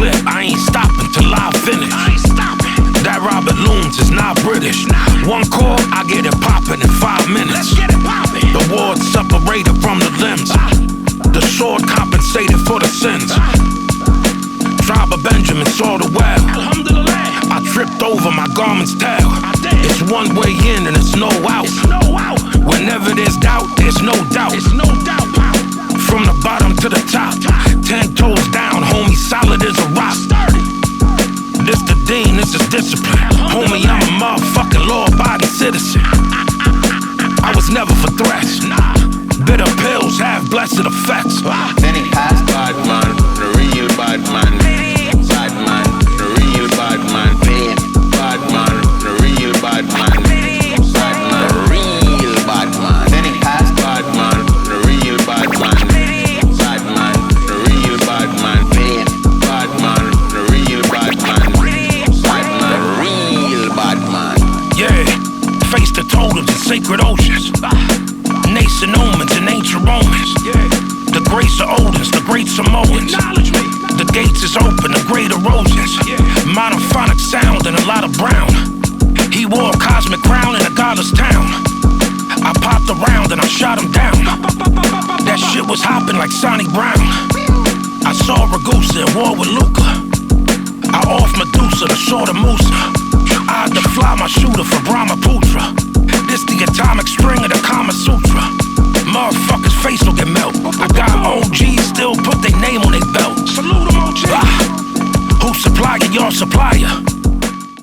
clip, I ain't stopping till I finish. That Robert Looms is not British. One call, I get it poppin' in 5 minutes. The ward separated from the limbs. The sword compensated for the sins. Tribe of Benjamin saw the well. I tripped over my garment's tail. It's one way in and it's no out. Whenever there's doubt, there's no doubt. From the bottom to the top, 10 toes down, homie, solid as a rock. This the dean, this is discipline. Homie, I'm a motherfucking law-abiding citizen. I was never for threats. Bitter pills have blessed effects. Vinnie Paz, bad man, the real bad man. Bad man, the real bad man. Bad man, the real bad man. Bad man, the real bad man. Vinnie Paz, bad man, the real bad man. Bad man, the real bad man. Bad man, the real bad man. Bad man, the real bad man. Yeah, face the totems and sacred oceans. Nascent omens and ancient Romans. The grace of Odins, the great Samoans. The gates is open, the great erosions. Monophonic sound and a lot of brown. He wore a cosmic crown in a godless town. I popped around and I shot him down. That shit was hopping like Sonny Brown. I saw Ragusa in war with Luca. I off Medusa, the sword of Musa. I had to fly my shooter for Brahmaputra. This the atomic string of the Kama Sutra. Motherfuckers' face will get melt. I got OGs still put their name on their belt. Salute them, OG. Who's supplying your supplier?